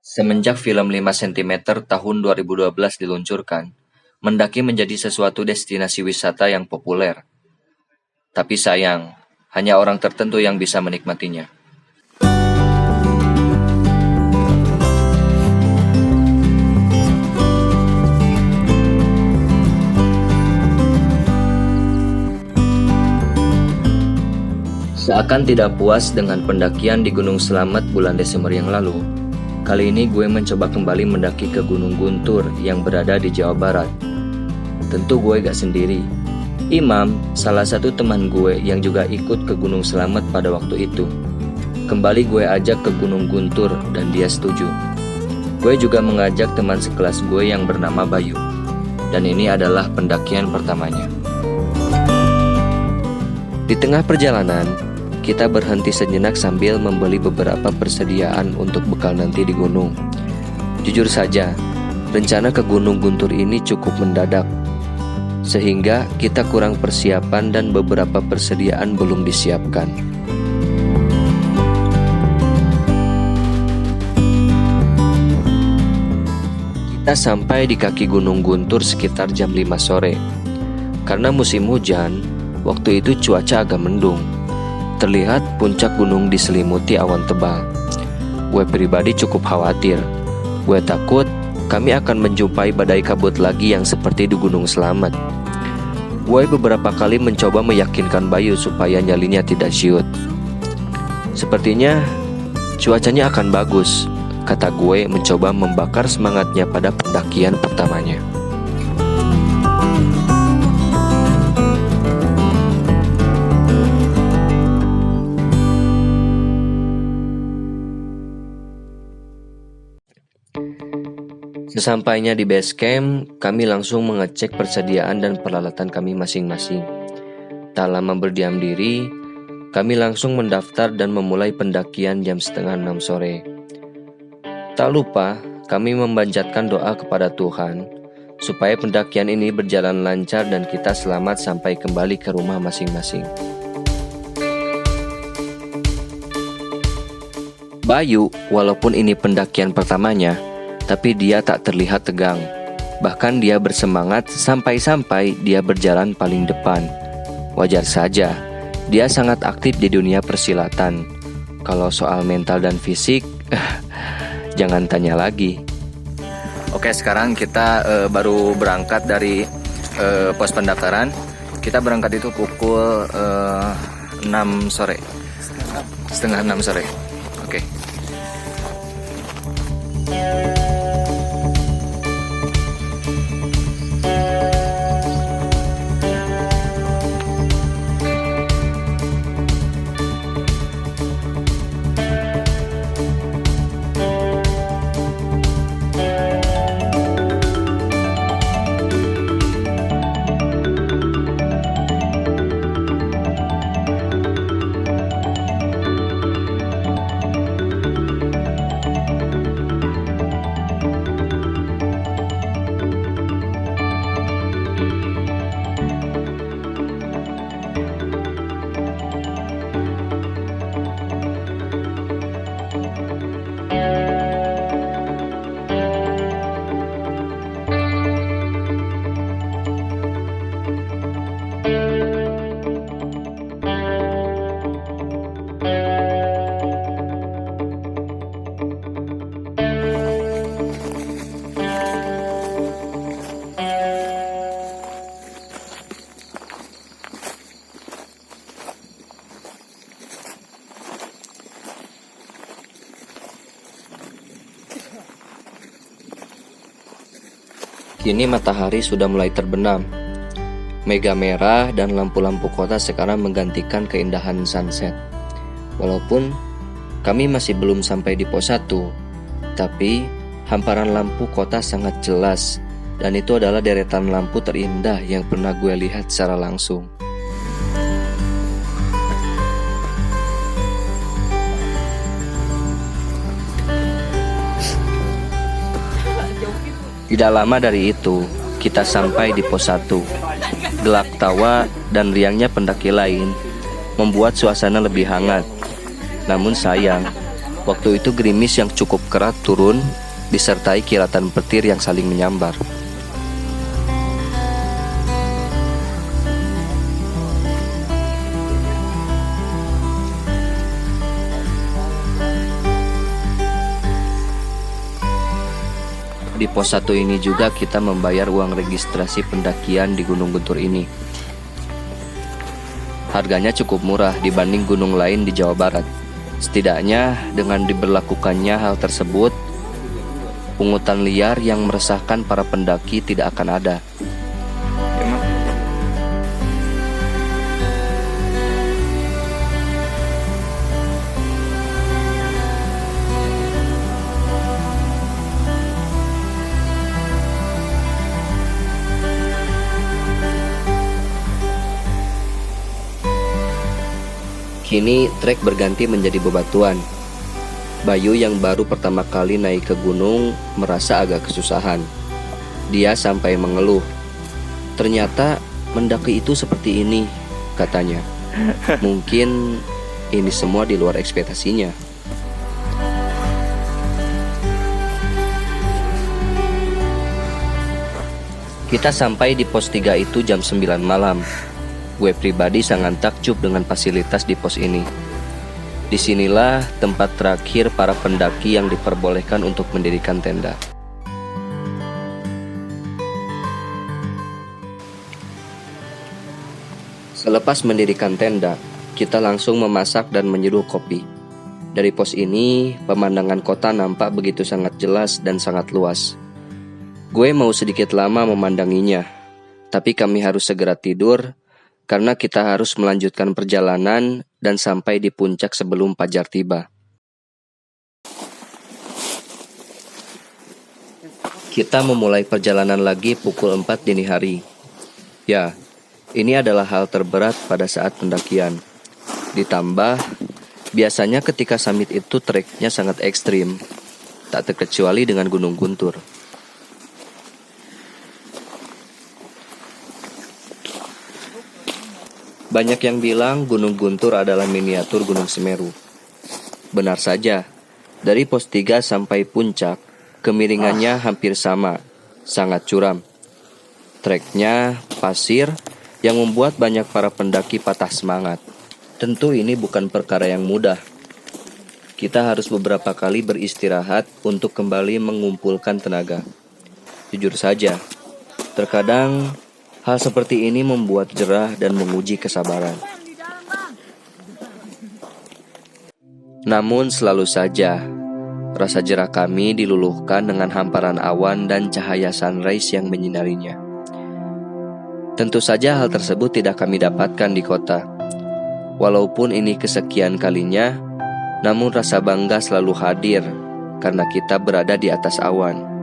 Semenjak film 5 cm tahun 2012 diluncurkan, mendaki menjadi sesuatu destinasi wisata yang populer. Tapi sayang, hanya orang tertentu yang bisa menikmatinya. Seakan tidak puas dengan pendakian di Gunung Slamet bulan Desember yang lalu, kali ini gue mencoba kembali mendaki ke Gunung Guntur yang berada di Jawa Barat. Tentu gue gak sendiri. Imam, salah satu teman gue yang juga ikut ke Gunung Slamet pada waktu itu. Kembali gue ajak ke Gunung Guntur dan dia setuju. Gue juga mengajak teman sekelas gue yang bernama Bayu. Dan ini adalah pendakian pertamanya. Di tengah perjalanan, kita berhenti sejenak sambil membeli beberapa persediaan untuk bekal nanti di gunung. Jujur saja, rencana ke Gunung Guntur ini cukup mendadak, sehingga kita kurang persiapan dan beberapa persediaan belum disiapkan. Kita sampai di kaki Gunung Guntur sekitar jam 5 sore. Karena musim hujan, waktu itu cuaca agak mendung. Terlihat puncak gunung diselimuti awan tebal. Gue pribadi cukup khawatir. Gue takut kami akan menjumpai badai kabut lagi yang seperti di Gunung Slamet. Gue beberapa kali mencoba meyakinkan Bayu supaya nyalinya tidak syut. Sepertinya cuacanya akan bagus, kata gue mencoba membakar semangatnya pada pendakian pertamanya. Sesampainya di base camp, kami langsung mengecek persediaan dan peralatan kami masing-masing. Tak lama berdiam diri, kami langsung mendaftar dan memulai pendakian jam setengah 6 sore. Tak lupa, kami memanjatkan doa kepada Tuhan, supaya pendakian ini berjalan lancar dan kita selamat sampai kembali ke rumah masing-masing. Bayu, walaupun ini pendakian pertamanya, tapi dia tak terlihat tegang. Bahkan dia bersemangat sampai-sampai dia berjalan paling depan. Wajar saja, dia sangat aktif di dunia persilatan. Kalau soal mental dan fisik, jangan tanya lagi. Oke, sekarang kita baru berangkat dari pos pendaftaran. Kita berangkat itu pukul 6 sore. Setengah 6 sore. Oke. Kini matahari sudah mulai terbenam. Mega merah dan lampu-lampu kota sekarang menggantikan keindahan sunset. Walaupun kami masih belum sampai di pos 1, tapi hamparan lampu kota sangat jelas, dan itu adalah deretan lampu terindah yang pernah gue lihat secara langsung. Tidak lama dari itu, kita sampai di pos 1. Gelak tawa dan riangnya pendaki lain membuat suasana lebih hangat. Namun sayang, Waktu itu gerimis yang cukup kerat turun, disertai kilatan petir yang saling menyambar. Di pos 1 ini juga kita membayar uang registrasi pendakian di Gunung Guntur ini. Harganya cukup murah dibanding gunung lain di Jawa Barat. Setidaknya dengan diberlakukannya hal tersebut, pungutan liar yang meresahkan para pendaki tidak akan ada. Kini trek berganti menjadi bebatuan. Bayu yang baru pertama kali naik ke gunung merasa agak kesusahan. Dia sampai mengeluh. Ternyata mendaki itu seperti ini, katanya. Mungkin ini semua di luar ekspektasinya. Kita sampai di pos 3 itu jam 9 malam. Gue pribadi sangat takjub dengan fasilitas di pos ini. Disinilah tempat terakhir para pendaki yang diperbolehkan untuk mendirikan tenda. Selepas mendirikan tenda, kita langsung memasak dan menyeduh kopi. Dari pos ini, pemandangan kota nampak begitu sangat jelas dan sangat luas. Gue mau sedikit lama memandanginya, tapi kami harus segera tidur karena kita harus melanjutkan perjalanan dan sampai di puncak sebelum fajar tiba. Kita memulai perjalanan lagi pukul 4 dini hari. Ya, ini adalah hal terberat pada saat pendakian. Ditambah, biasanya ketika summit itu treknya sangat ekstrim, tak terkecuali dengan Gunung Guntur. Banyak yang bilang Gunung Guntur adalah miniatur Gunung Semeru. Benar saja, dari pos 3 sampai puncak, kemiringannya hampir sama, sangat curam. Treknya pasir yang membuat banyak para pendaki patah semangat. Tentu ini bukan perkara yang mudah. Kita harus beberapa kali beristirahat untuk kembali mengumpulkan tenaga. Jujur saja, terkadang hal seperti ini membuat jerah dan menguji kesabaran. Namun selalu saja, rasa jerah kami diluluhkan dengan hamparan awan dan cahaya sunrise yang menyinarinya. Tentu saja hal tersebut tidak kami dapatkan di kota. Walaupun ini kesekian kalinya, namun rasa bangga selalu hadir karena kita berada di atas awan.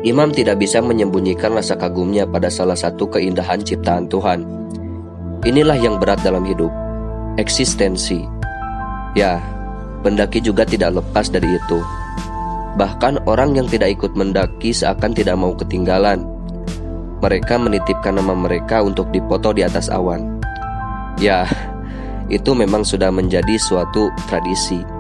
Imam tidak bisa menyembunyikan rasa kagumnya pada salah satu keindahan ciptaan Tuhan. Inilah yang berat dalam hidup, eksistensi. Ya, pendaki juga tidak lepas dari itu. Bahkan orang yang tidak ikut mendaki seakan tidak mau ketinggalan. Mereka menitipkan nama mereka untuk dipoto di atas awan. Ya, itu memang sudah menjadi suatu tradisi.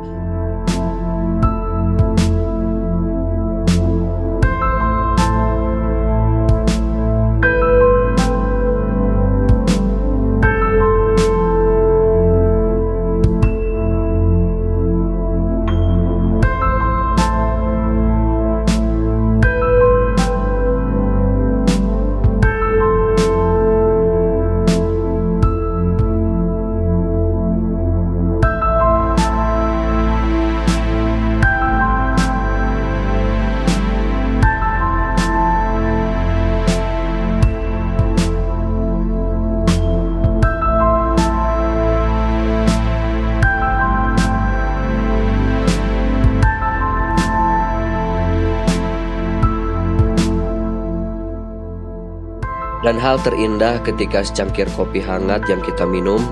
Dan hal terindah ketika secangkir kopi hangat yang kita minum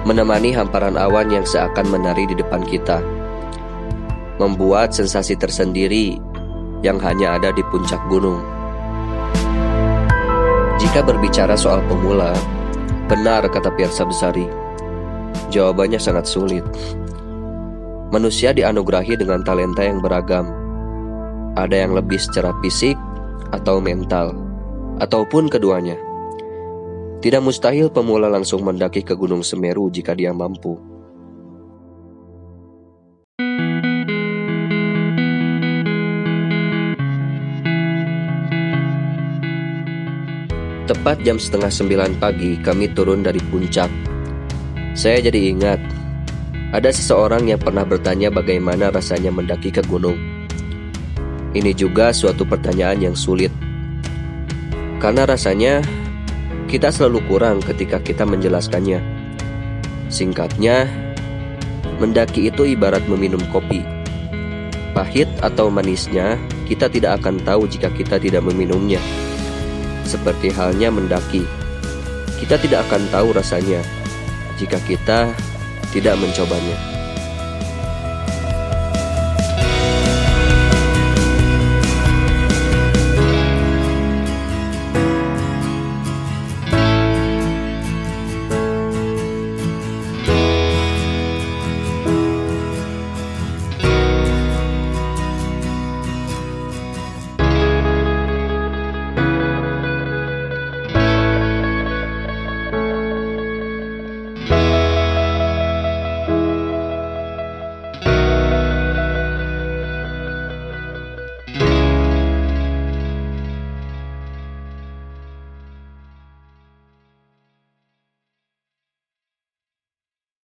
menemani hamparan awan yang seakan menari di depan kita, membuat sensasi tersendiri yang hanya ada di puncak gunung. Jika berbicara soal pemula, benar kata Pirsa Besari, jawabannya sangat sulit. Manusia dianugerahi dengan talenta yang beragam. Ada yang lebih secara fisik atau mental, ataupun keduanya. Tidak mustahil pemula langsung mendaki ke Gunung Semeru jika dia mampu. Tepat jam 8:30 pagi kami turun dari puncak. Saya jadi ingat, ada seseorang yang pernah bertanya bagaimana rasanya mendaki ke gunung. Ini juga suatu pertanyaan yang sulit, karena rasanya kita selalu kurang ketika kita menjelaskannya. Singkatnya, mendaki itu ibarat meminum kopi. Pahit atau manisnya, kita tidak akan tahu jika kita tidak meminumnya. Seperti halnya mendaki, kita tidak akan tahu rasanya jika kita tidak mencobanya.